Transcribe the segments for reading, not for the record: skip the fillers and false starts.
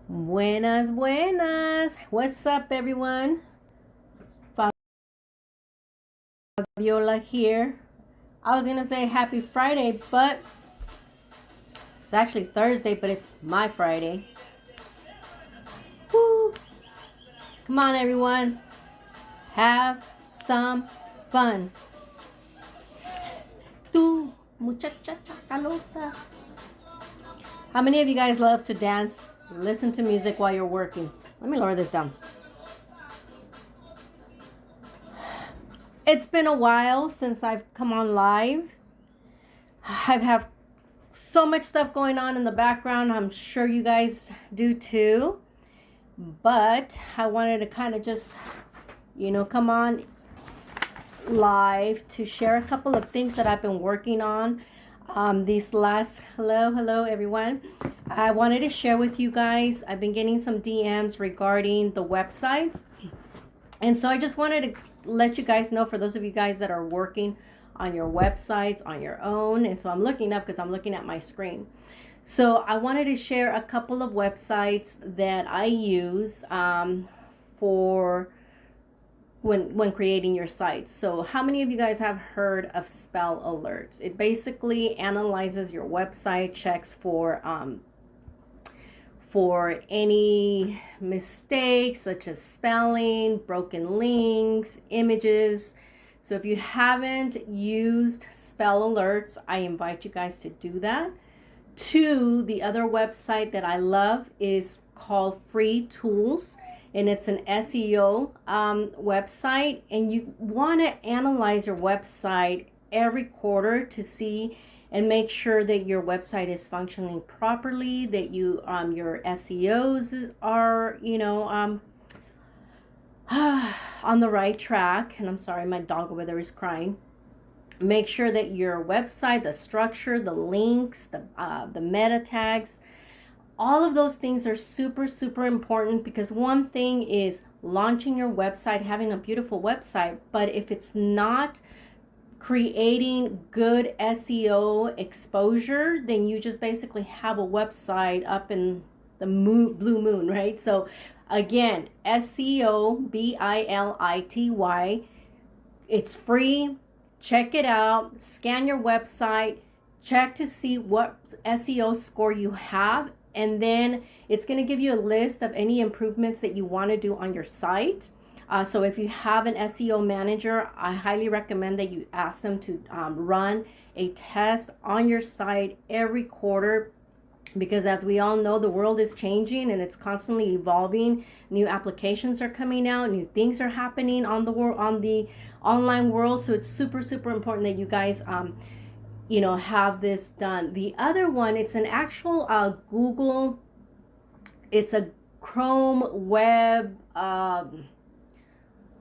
Buenas, buenas. What's up, everyone? Fabiola here. I was gonna say happy Friday, but it's actually Thursday, but it's my Friday. Woo! Come on, everyone. Have some fun. Tu muchacha chacalosa. How many of you guys love to dance, listen to music while you're working? Let me lower this down. It's been a while since I've come on live. I've have so much stuff going on in the background. I'm sure you guys do too. But I wanted to kind of just, come on live to share a couple of things that I've been working on these last, hello everyone. I wanted to share with you guys, I've been getting some DMs regarding the websites. And so I just wanted to let you guys know, for those of you guys that are working on your websites on your own. And so I'm looking up because I'm looking at my screen. So I wanted to share a couple of websites that I use for when creating your site. So how many of you guys have heard of spell alerts? It basically analyzes your website, checks for any mistakes such as spelling, broken links, images. So if you haven't used spell alerts, I invite you guys to do that. The other website that I love is called Free Tools, and it's an SEO website, and you want to analyze your website every quarter to see and make sure that your website is functioning properly, that your SEOs are on the right track. And I'm sorry, my dog over there is crying. Make sure that your website, the structure, the links, the meta tags, all of those things are super important, because one thing is launching your website, having a beautiful website, but if it's not creating good SEO exposure, then you just basically have a website up in the blue moon, right? So again, SEO, BILITY, it's free. Check it out, scan your website, check to see what SEO score you have, and then it's going to give you a list of any improvements that you want to do on your site. So if you have an SEO manager, I highly recommend that you ask them to run a test on your site every quarter, because as we all know, the world is changing and it's constantly evolving. New applications are coming out, new things are happening on the online world. So it's super important that you guys have this done. The other one, it's an actual Google, it's a Chrome web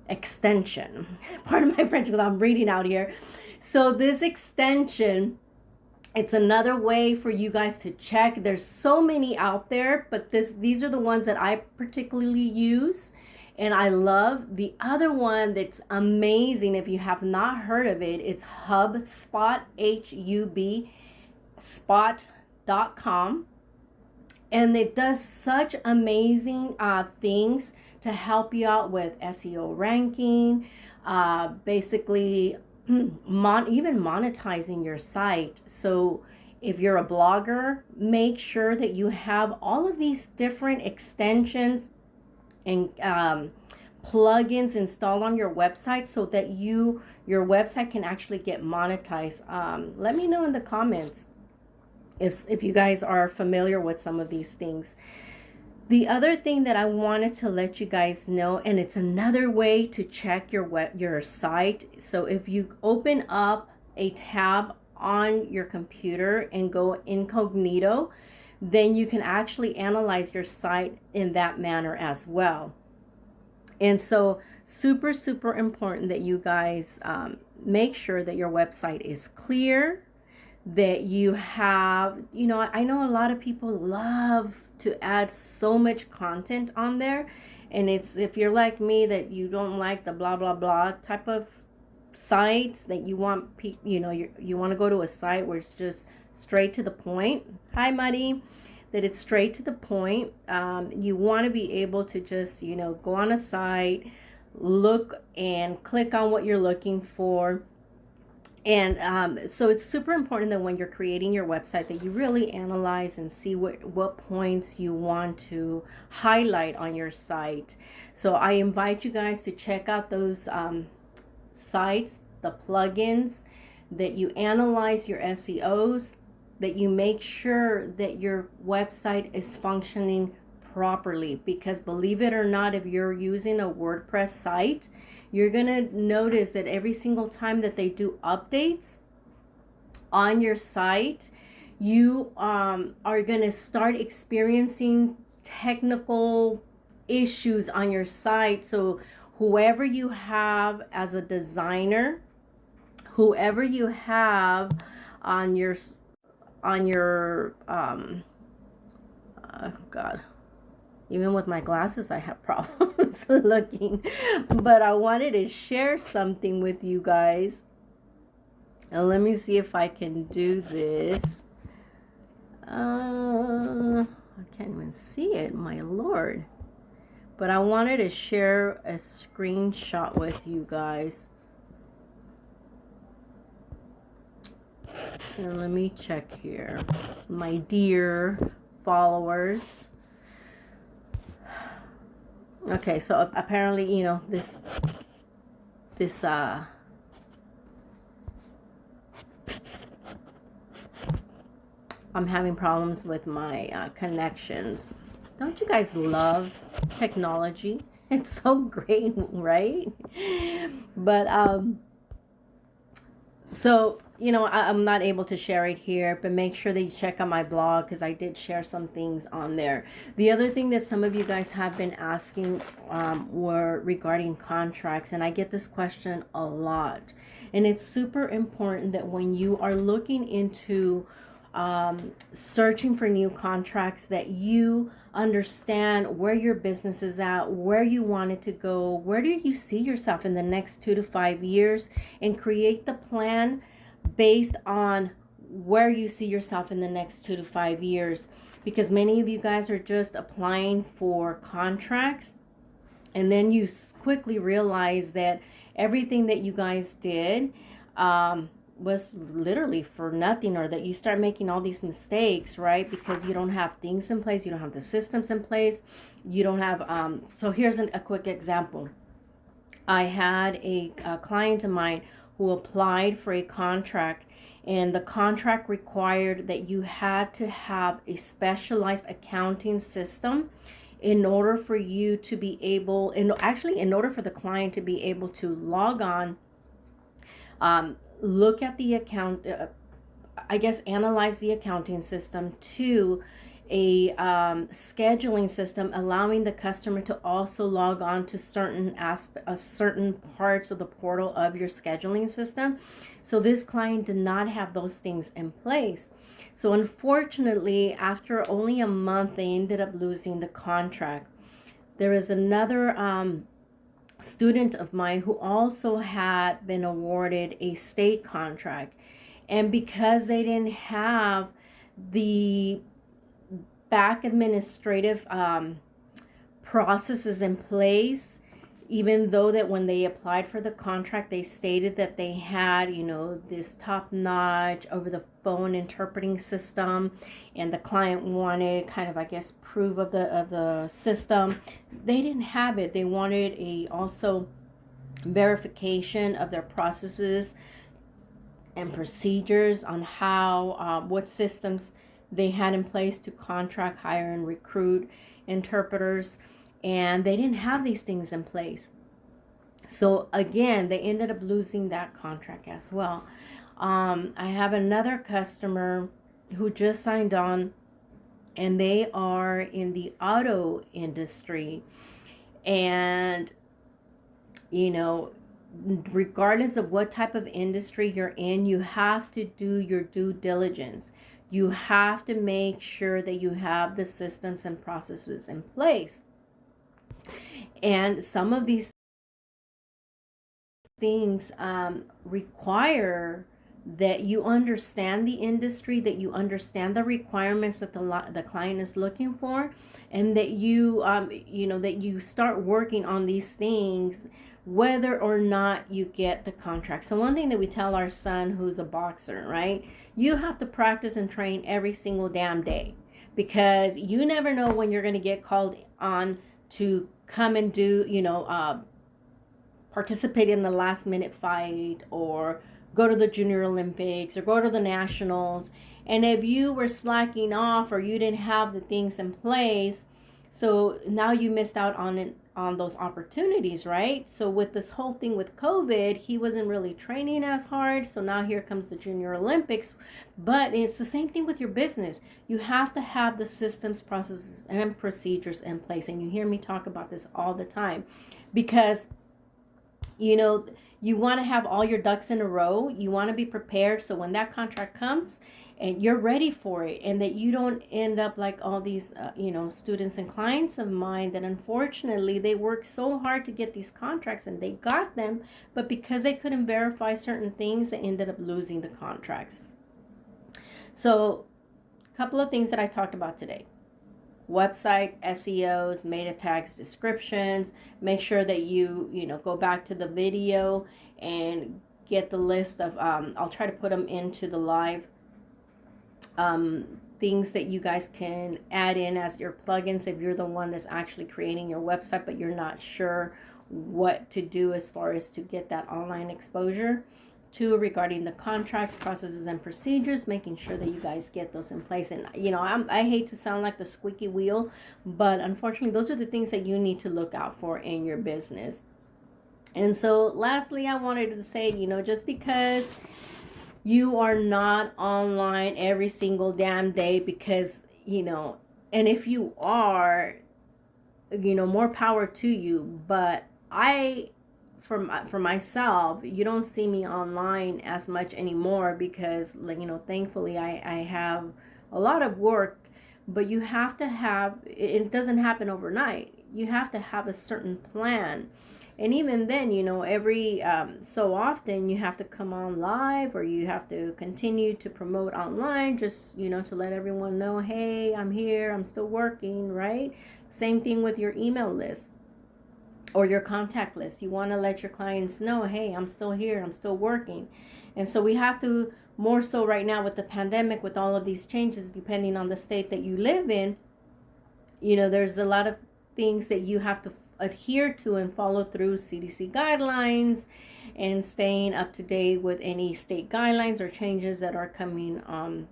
extension. Pardon my French because I'm reading out here. So this extension, it's another way for you guys to check. There's so many out there, but these are the ones that I particularly use and I love. The other one that's amazing, if you have not heard of it, it's HubSpot, HUB spot.com. And it does such amazing things to help you out with SEO ranking, basically even monetizing your site. So if you're a blogger, make sure that you have all of these different extensions and plugins installed on your website so that your website can actually get monetized. Let me know in the comments if you guys are familiar with some of these things. The other thing that I wanted to let you guys know, and it's another way to check your site. So if you open up a tab on your computer and go incognito, then you can actually analyze your site in that manner as well. And so super important that you guys make sure that your website is clear, that you have, I know a lot of people love to add so much content on there, and it's, if you're like me, that you don't like the blah blah blah type of sites, that you want you want to go to a site where it's just straight to the point. Hi Muddy. that it's straight to the point. You want to be able to just, go on a site, look and click on what you're looking for. And so it's super important that when you're creating your website that you really analyze and see what points you want to highlight on your site. So I invite you guys to check out those sites, the plugins, that you analyze your SEOs, that you make sure that your website is functioning properly. Because believe it or not, if you're using a WordPress site, you're going to notice that every single time that they do updates on your site, you are going to start experiencing technical issues on your site. So whoever you have as a designer, whoever you have on your God, even with my glasses I have problems looking, but I wanted to share something with you guys. And let me see if I can do this. I can't even see it, my lord. But I wanted to share a screenshot with you guys. And let me check here. My dear followers. Okay, so apparently, this I'm having problems with my connections. Don't you guys love technology? It's so great, right? But so I'm not able to share it here, but make sure that you check out my blog, because I did share some things on there. The other thing that some of you guys have been asking were regarding contracts, and I get this question a lot. And it's super important that when you are looking into searching for new contracts, that you understand where your business is at, where you want it to go, where do you see yourself in the next 2 to 5 years, and create the plan based on where you see yourself in the next 2 to 5 years. Because many of you guys are just applying for contracts, and then you quickly realize that everything that you guys did was literally for nothing, or that you start making all these mistakes, right? Because you don't have things in place, you don't have the systems in place, you don't have so here's a quick example. I had a client of mine who applied for a contract, and the contract required that you had to have a specialized accounting system in order for you to be able, in order for the client to be able to log on, look at the account, analyze the accounting system, to a scheduling system, allowing the customer to also log on to certain parts of the portal of your scheduling system. So this client did not have those things in place. So unfortunately, after only a month, they ended up losing the contract. There is another student of mine who also had been awarded a state contract, and because they didn't have the back administrative processes in place, even though that when they applied for the contract they stated that they had this top-notch over the phone interpreting system, and the client wanted kind of proof of the system, they didn't have it. They wanted a also verification of their processes and procedures on how what systems they had in place to contract, hire, and recruit interpreters, and they didn't have these things in place. So again, they ended up losing that contract as well. I have another customer who just signed on, and they are in the auto industry, and regardless of what type of industry you're in, you have to do your due diligence. You have to make sure that you have the systems and processes in place. And some of these things require that you understand the industry, that you understand the requirements that the client is looking for, and that that you start working on these things whether or not you get the contract. So one thing that we tell our son, who's a boxer, right? You have to practice and train every single damn day, because you never know when you're going to get called on to come and do, participate in the last minute fight, or go to the Junior Olympics, or go to the Nationals. And if you were slacking off, or you didn't have the things in place, so now you missed out on it, on those opportunities, right? So with this whole thing with COVID, he wasn't really training as hard. So now here comes the Junior Olympics. But it's the same thing with your business. You have to have the systems, processes, and procedures in place. And you hear me talk about this all the time, because you want to have all your ducks in a row. You want to be prepared, so when that contract comes and you're ready for it, and that you don't end up like all these students and clients of mine that unfortunately they worked so hard to get these contracts and they got them, but because they couldn't verify certain things, they ended up losing the contracts. So a couple of things that I talked about today: website SEOs, meta tags, descriptions. Make sure that you go back to the video and get the list of I'll try to put them into the live things that you guys can add in as your plugins if you're the one that's actually creating your website but you're not sure what to do as far as to get that online exposure. Two, regarding the contracts, processes, and procedures, making sure that you guys get those in place. And I hate to sound like the squeaky wheel, but unfortunately those are the things that you need to look out for in your business. And so lastly, I wanted to say, just because you are not online every single damn day, because and if you are, more power to you. But for myself, you don't see me online as much anymore, because thankfully I have a lot of work. But you have to have, it doesn't happen overnight. You have to have a certain plan. And even then, every so often you have to come on live, or you have to continue to promote online, just to let everyone know, hey, I'm here, I'm still working, right? Same thing with your email list or your contact list. You want to let your clients know, hey, I'm still here, I'm still working. And so we have to, more so right now with the pandemic, with all of these changes, depending on the state that you live in, there's a lot of things that you have to adhere to and follow through CDC guidelines, and staying up to date with any state guidelines or changes that are coming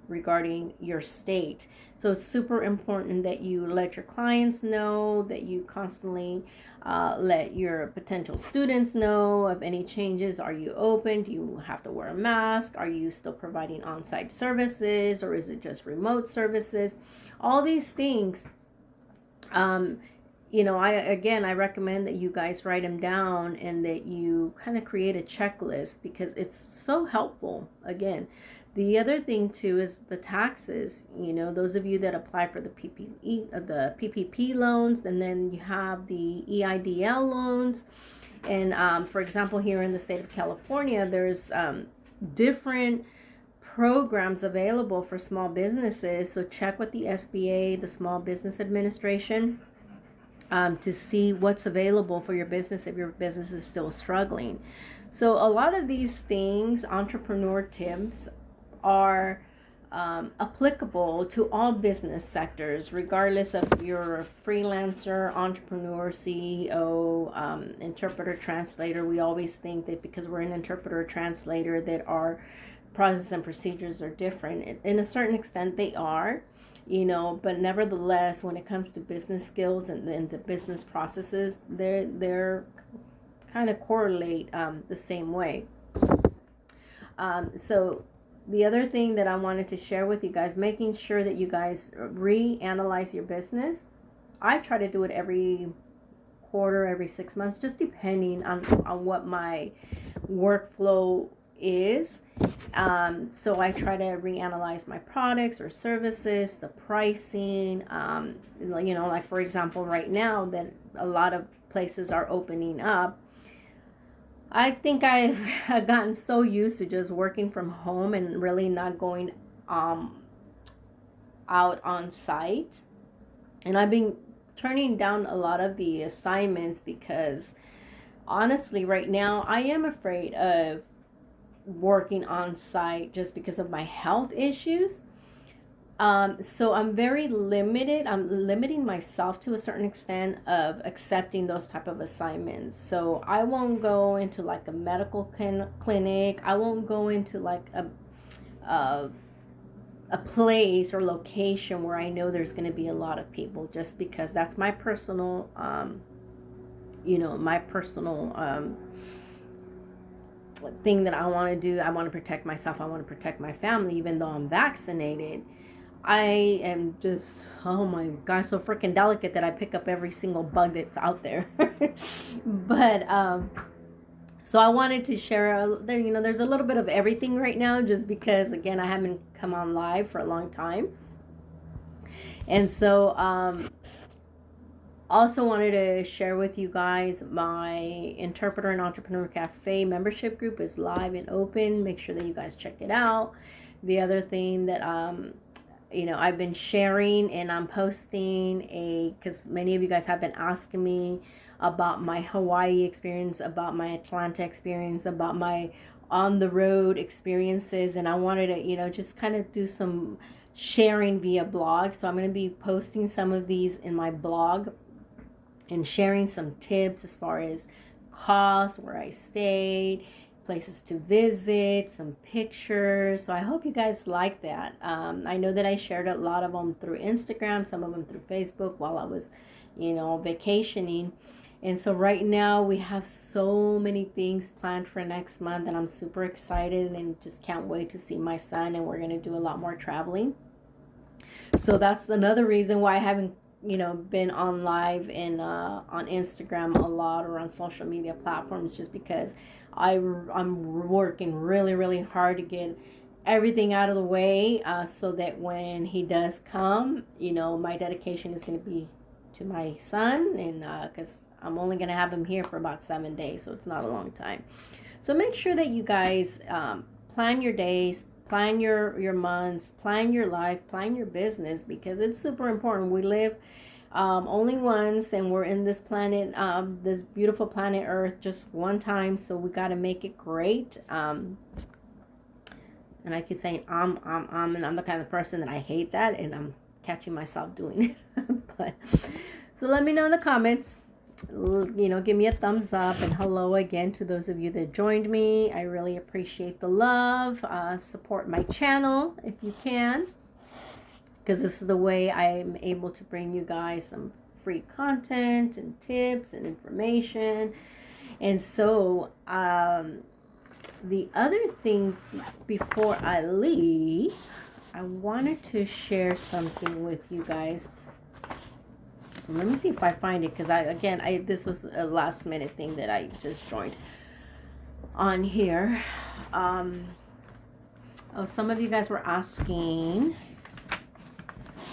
regarding your state. So it's super important that you let your clients know, that you constantly let your potential students know of any changes. Are you open? Do you have to wear a mask? Are you still providing on-site services, or is it just remote services? All these things, I recommend that you guys write them down, and that you kind of create a checklist, because it's so helpful. Again, the other thing too is the taxes. Those of you that apply for the PPP loans, and then you have the EIDL loans. And for example, here in the state of California, there's different programs available for small businesses. So check with the SBA, the Small Business Administration, to see what's available for your business if your business is still struggling. So a lot of these things, entrepreneur tips, are applicable to all business sectors, regardless of you're a freelancer, entrepreneur, CEO, interpreter, translator. We always think that because we're an interpreter or translator that our processes and procedures are different. In a certain extent, they are. But nevertheless, when it comes to business skills and the business processes, they're kind of correlate the same way. So the other thing that I wanted to share with you guys, making sure that you guys reanalyze your business. I try to do it every quarter, every 6 months, just depending on what my workflow is. So I try to reanalyze my products or services, the pricing, like for example, right now that a lot of places are opening up, I think I've gotten so used to just working from home and really not going um, out on site. And I've been turning down a lot of the assignments because honestly, right now, I am afraid of working on site just because of my health issues. So I'm very limited. I'm limiting myself to a certain extent of accepting those type of assignments. So I won't go into like a medical clinic. I won't go into like a, a place or location where I know there's going to be a lot of people, just because that's my personal, my personal thing that I want to do. I want to protect myself. I want to protect my family, even though I'm vaccinated. I am just, oh my gosh, so freaking delicate that I pick up every single bug that's out there. But so I wanted to share, there's a little bit of everything right now, just because again I haven't come on live for a long time, and so also wanted to share with you guys my Interpreter and Entrepreneur Cafe membership group is live and open. Make sure that you guys check it out. The other thing that I've been sharing and I'm posting because many of you guys have been asking me about my Hawaii experience, about my Atlanta experience, about my on the road experiences, and I wanted to, just kind of do some sharing via blog. So I'm going to be posting some of these in my blog and sharing some tips as far as costs, where I stayed, places to visit, some pictures. So I hope you guys like that. I know that I shared a lot of them through Instagram, some of them through Facebook while I was, vacationing. And so right now we have so many things planned for next month, and I'm super excited and just can't wait to see my son, and we're going to do a lot more traveling. So that's another reason why I haven't been on live and on Instagram a lot, or on social media platforms, just because I'm working really, really hard to get everything out of the way, so that when he does come, my dedication is going to be to my son, and because I'm only going to have him here for about 7 days, so it's not a long time. So make sure that you guys plan your days, plan your months, plan your life, plan your business, because it's super important. We live only once, and we're in this planet, this beautiful planet Earth, just one time. So we got to make it great. And I keep saying and I'm the kind of person that I hate that, and I'm catching myself doing it. But so let me know in the comments. Give me a thumbs up, and hello again to those of you that joined me. I really appreciate the love. Support my channel if you can, because this is the way I'm able to bring you guys some free content and tips and information. And so the other thing before I leave, I wanted to share something with you guys. Let me see if I find it, because this was a last minute thing that I just joined on here. Some of you guys were asking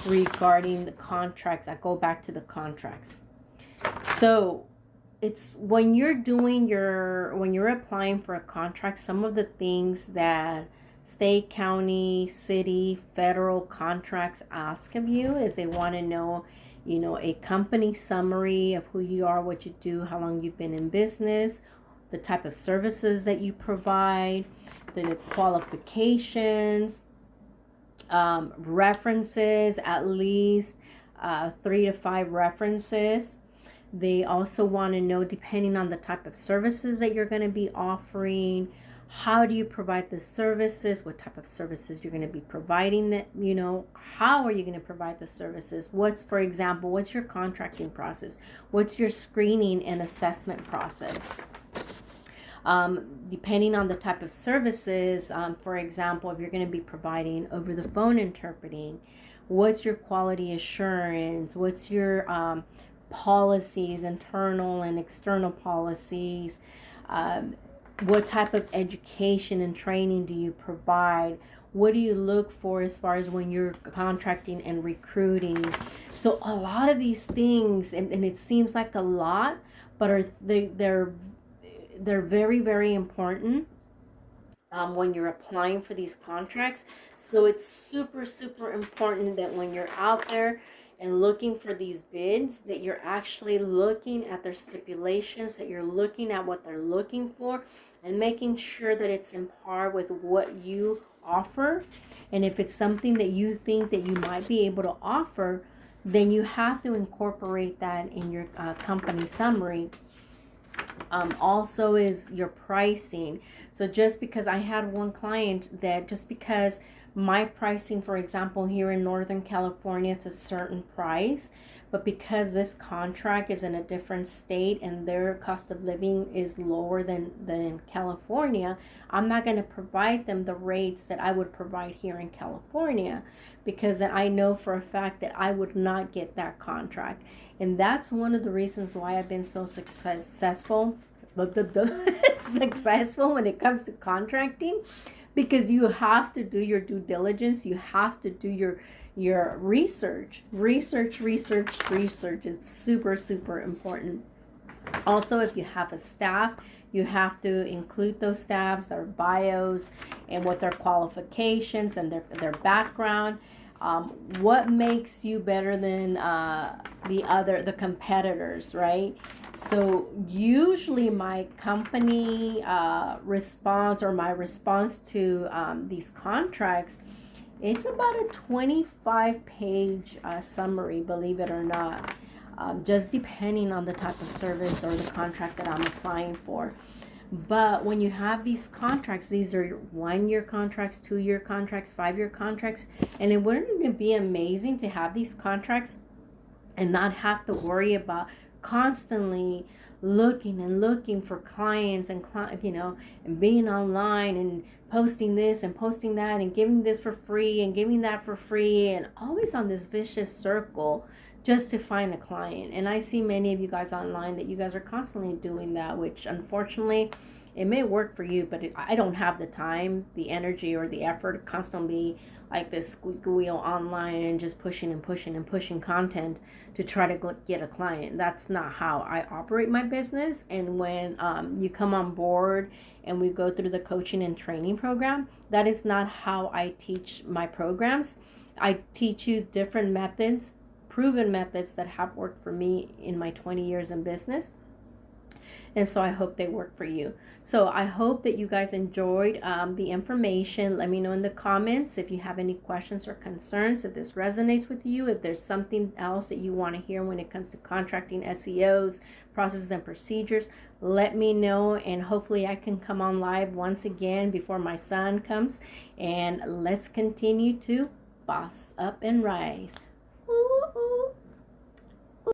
regarding the contracts. I go back to the contracts. So it's when you're applying for a contract, some of the things that state, county, city, federal contracts ask of you is they want to know, a company summary of who you are, what you do, how long you've been in business, the type of services that you provide, the qualifications, references, at least 3 to 5 references. They also want to know, depending on the type of services that you're going to be offering, how do you provide the services, what type of services you're going to be providing, that how are you going to provide the services, for example, what's your contracting process, what's your screening and assessment process. Depending on the type of services, for example, if you're going to be providing over the phone interpreting, what's your quality assurance, what's your policies, internal and external policies, what type of education and training do you provide, what do you look for as far as when you're contracting and recruiting. So a lot of these things, and it seems like a lot, but they're they're very, very important when you're applying for these contracts. So it's super, super important that when you're out there and looking for these bids, that you're actually looking at their stipulations, that you're looking at what they're looking for, and making sure that it's in par with what you offer. And if it's something that you think that you might be able to offer, then you have to incorporate that in your company summary. Also is your pricing. So just because I had one client that just because my pricing, for example, here in Northern California, it's a certain price, but because this contract is in a different state and their cost of living is lower than California, I'm not going to provide them the rates that I would provide here in California, because then I know for a fact that I would not get that contract. And that's one of the reasons why I've been so successful successful when it comes to contracting, because you have to do your due diligence. You have to do your research. It's super, super important. Also, if you have a staff, you have to include those staffs, their bios, and what their qualifications and their background. What makes you better than the competitors, right? So usually my company response, or my response to these contracts, it's about a 25-page summary, believe it or not, just depending on the type of service or the contract that I'm applying for. But when you have these contracts, these are 1-year contracts, 2-year contracts, 5-year contracts, and it wouldn't it be amazing to have these contracts and not have to worry about constantly looking for clients and and being online and posting this and posting that and giving this for free and giving that for free, and always on this vicious circle just to find a client. And I see many of you guys online that you guys are constantly doing that, which unfortunately it may work for you, but I don't have the time, the energy, or the effort to constantly like this squeaky wheel online and just pushing content to try to get a client. That's not how I operate my business. And when you come on board and we go through the coaching and training program, that is not how I teach my programs. I teach you different methods, proven methods that have worked for me in my 20 years in business. And so I hope they work for you. So I hope that you guys enjoyed the information. Let me know in the comments if you have any questions or concerns, if this resonates with you, if there's something else that you want to hear when it comes to contracting, SEOs, processes and procedures. Let me know, and hopefully I can come on live once again before my son comes, and let's continue to boss up and rise. Woo!